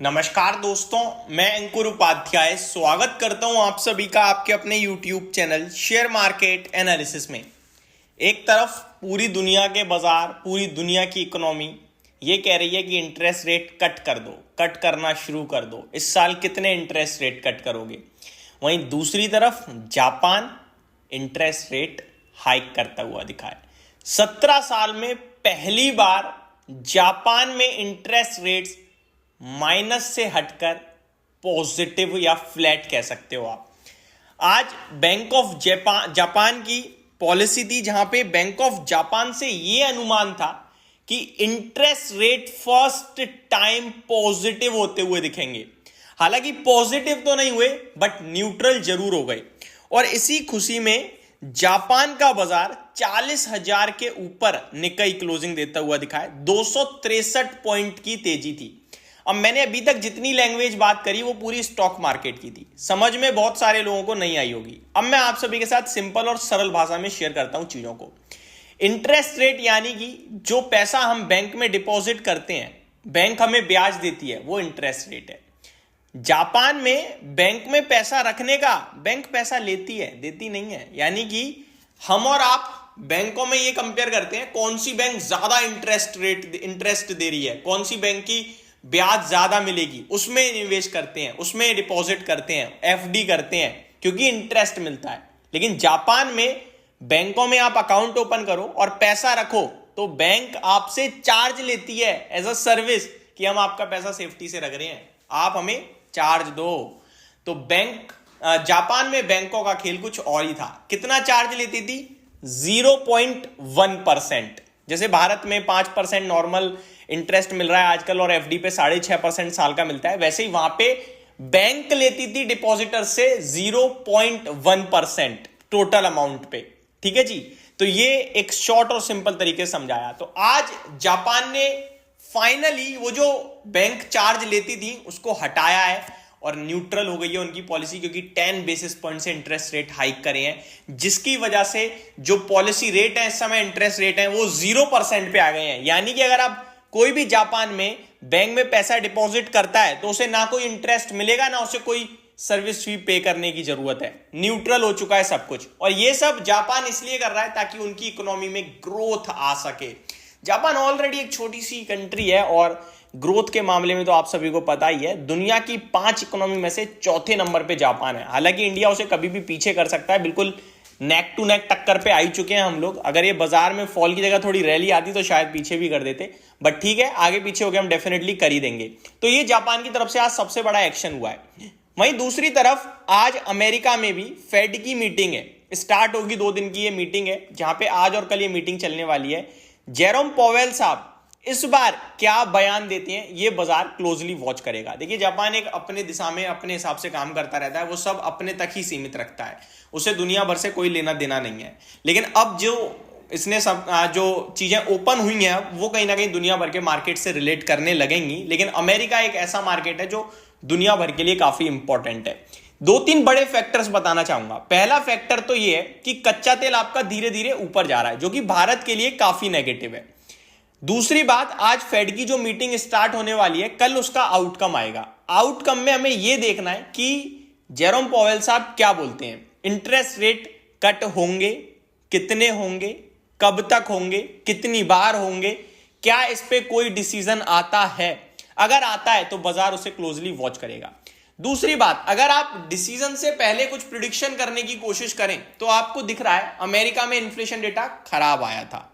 नमस्कार दोस्तों, मैं अंकुर उपाध्याय स्वागत करता हूं आप सभी का आपके अपने YouTube channel share market analysis में। एक तरफ पूरी दुनिया के बाजार, पूरी दुनिया की इकोनॉमी ये कह रही है कि इंटरेस्ट रेट कट कर दो, कट करना शुरू कर दो। इस साल कितने इंटरेस्ट रेट कट करोगे? वहीं दूसरी तरफ जापान इंटरेस्ट रेट हाइक करता हुआ दिखा है। 17 साल में पहली बार जापान में इंटरेस्ट रेट्स माइनस से हटकर पॉजिटिव या फ्लैट कह सकते हो आप। आज बैंक ऑफ जापान की पॉलिसी थी जहां पे बैंक ऑफ जापान से यह अनुमान था कि interest rate first time positive होते हुए दिखेंगे। हालांकि पॉजिटिव तो नहीं हुए बट न्यूट्रल जरूर हो गए। और इसी खुशी में जापान का बाजार 40,000 के ऊपर निक्केई क्लोजिंग देता हुआ दिखा है। 263 पॉइंट की तेजी थी। अब मैंने अभी तक जितनी लैंग्वेज बात करी वो पूरी स्टॉक मार्केट की थी, समझ में बहुत सारे लोगों को नहीं आई होगी। अब मैं आप सभी के साथ सिंपल और सरल भाषा में शेयर करता हूं चीजों को। इंटरेस्ट रेट यानी कि जो पैसा हम बैंक में डिपॉजिट करते हैं, बैंक हमें ब्याज देती है, वो इंटरेस्ट रेट है। जापान में बैंक में पैसा रखने का बैंक पैसा लेती है, देती नहीं है। यानी कि हम और आप बैंकों में ये कंपेयर करते हैं कौन सी बैंक ज्यादा इंटरेस्ट दे रही है, कौन सी बैंक की ब्याज ज्यादा मिलेगी, उसमें निवेश करते हैं, उसमें डिपॉजिट करते हैं, एफडी करते हैं, क्योंकि इंटरेस्ट मिलता है। लेकिन जापान में बैंकों में आप अकाउंट ओपन करो और पैसा रखो तो बैंक आपसे चार्ज लेती है एज अ सर्विस कि हम आपका पैसा सेफ्टी से रख रहे हैं, आप हमें चार्ज दो। तो बैंक जापान में बैंकों का खेल कुछ और ही था। कितना चार्ज लेती थी? 0.1%। जैसे भारत में 5% नॉर्मल इंटरेस्ट मिल रहा है आजकल और एफडी पे 6.5% साल का मिलता है, वैसे ही वहां पे बैंक लेती थी डिपॉजिटर से 0.1% टोटल अमाउंट पे। ठीक है जी, तो ये एक शॉर्ट और सिंपल तरीके से समझाया। तो आज जापान ने फाइनली वो जो बैंक चार्ज लेती थी उसको हटाया है और न्यूट्रल हो गई है उनकी पॉलिसी, क्योंकि 10 बेसिस पॉइंट से इंटरेस्ट रेट हाइक करे हैं, जिसकी वजह से जो पॉलिसी रेट है इस समय इंटरेस्ट रेट है वो 0% पे आ गए हैं। यानी कि अगर आप कोई भी जापान में बैंक में पैसा डिपॉजिट करता है तो उसे ना कोई इंटरेस्ट मिलेगा, ना उसे कोई सर्विस फी पे करने की जरूरत है। न्यूट्रल हो चुका है सब कुछ। और ये सब जापान इसलिए कर रहा है ताकि उनकी इकोनॉमी में ग्रोथ आ सके। जापान ऑलरेडी एक छोटी सी कंट्री है और ग्रोथ के मामले में तो आप सभी को पता ही है, दुनिया की 5 इकोनॉमी में से चौथे नंबर पे जापान है। हालांकि इंडिया उसे कभी भी पीछे कर सकता है, बिल्कुल नेक टू नेक टक्कर पे आ चुके हैं हम लोग। अगर ये बाजार में फॉल की जगह थोड़ी रैली आती तो शायद पीछे भी कर देते, बट ठीक है, आगे पीछे हो गए हम डेफिनेटली कर ही देंगे। तो ये जापान की तरफ से आज सबसे बड़ा एक्शन हुआ है। वहीं दूसरी तरफ आज अमेरिका में भी फेड की मीटिंग है, स्टार्ट होगी। 2 दिन की ये मीटिंग है जहां पे आज और कल ये मीटिंग चलने वाली है। जेरोम पॉवेल साहब इस बार क्या बयान देते हैं ये बाजार क्लोजली वॉच करेगा। देखिए, जापान एक अपने दिशा में अपने हिसाब से काम करता रहता है, वो सब अपने तक ही सीमित रखता है, उसे दुनिया भर से कोई लेना देना नहीं है। लेकिन अब जो इसने सब जो चीजें ओपन हुई हैं वो कहीं ना कहीं दुनिया भर के मार्केट से रिलेट करने लगेंगी। लेकिन अमेरिका एक ऐसा मार्केट है जो दुनिया भर के लिए काफी इंपॉर्टेंट है। 2-3 बड़े फैक्टर्स बताना चाहूंगा। पहला फैक्टर तो ये है कि कच्चा तेल आपका धीरे धीरे ऊपर जा रहा है, जो कि भारत के लिए काफी नेगेटिव है। दूसरी बात, आज फेड की जो मीटिंग स्टार्ट होने वाली है, कल उसका आउटकम आएगा। आउटकम में हमें यह देखना है कि जेरोम पॉवेल साहब क्या बोलते हैं। इंटरेस्ट रेट कट होंगे, कितने होंगे, कब तक होंगे, कितनी बार होंगे, क्या इस पे कोई डिसीजन आता है? अगर आता है तो बाजार उसे क्लोजली वॉच करेगा। दूसरी बात, अगर आप डिसीजन से पहले कुछ प्रिडिक्शन करने की कोशिश करें तो आपको दिख रहा है अमेरिका में इन्फ्लेशन डेटा खराब आया था,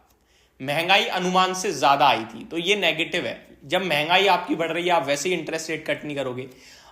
महंगाई अनुमान से ज्यादा आई थी, तो ये नेगेटिव है। जब महंगाई आपकी बढ़ रही है आप वैसे ही इंटरेस्ट रेट कट नहीं करोगे।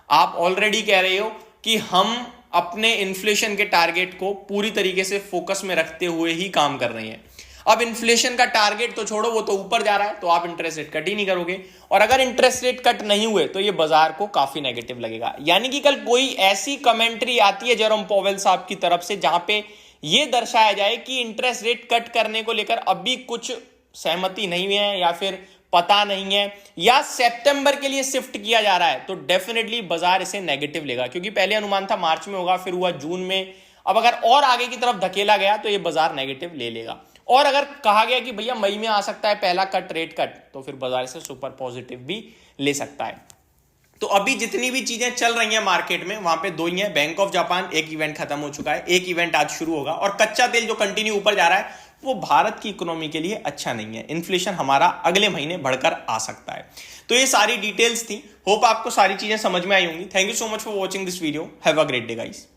आप ऑलरेडी कह रहे हो कि हम अपने इन्फ्लेशन के टारगेट को पूरी तरीके से फोकस में रखते हुए ही काम कर रहे हैं। अब इन्फ्लेशन का टारगेट तो छोड़ो, वो तो ऊपर जा रहा है, तो आप इंटरेस्ट रेट कट ही नहीं करोगे। और अगर इंटरेस्ट रेट कट नहीं हुए तो ये बाजार को काफी नेगेटिव लगेगा। यानी कि कल कोई ऐसी कमेंट्री आती है जेरोम पॉवेल साहब की तरफ से जहां पे यह दर्शाया जाए कि इंटरेस्ट रेट कट करने को लेकर अभी कुछ सहमति नहीं है या फिर पता नहीं है या सितंबर के लिए शिफ्ट किया जा रहा है, तो डेफिनेटली बाजार इसे नेगेटिव लेगा। क्योंकि पहले अनुमान था मार्च में होगा, फिर हुआ जून में। अब अगर और आगे की तरफ धकेला गया तो ये बाजार नेगेटिव ले लेगा। और अगर कहा गया कि भैया मई में आ सकता है पहला कट, रेट कट, तो फिर बाजार से सुपर पॉजिटिव भी ले सकता है। तो अभी जितनी भी चीजें चल रही हैं मार्केट में, वहां पे 2 ही हैं, बैंक ऑफ जापान एक इवेंट खत्म हो चुका है, एक इवेंट आज शुरू होगा, और कच्चा तेल जो कंटिन्यू ऊपर जा रहा है वो भारत की इकोनॉमी के लिए अच्छा नहीं है। इन्फ्लेशन हमारा अगले महीने बढ़कर आ सकता है। तो ये सारी डिटेल्स थी, होप आपको सारी चीजें समझ में आई होंगी। Thank you so much for watching this video, have a great day guys.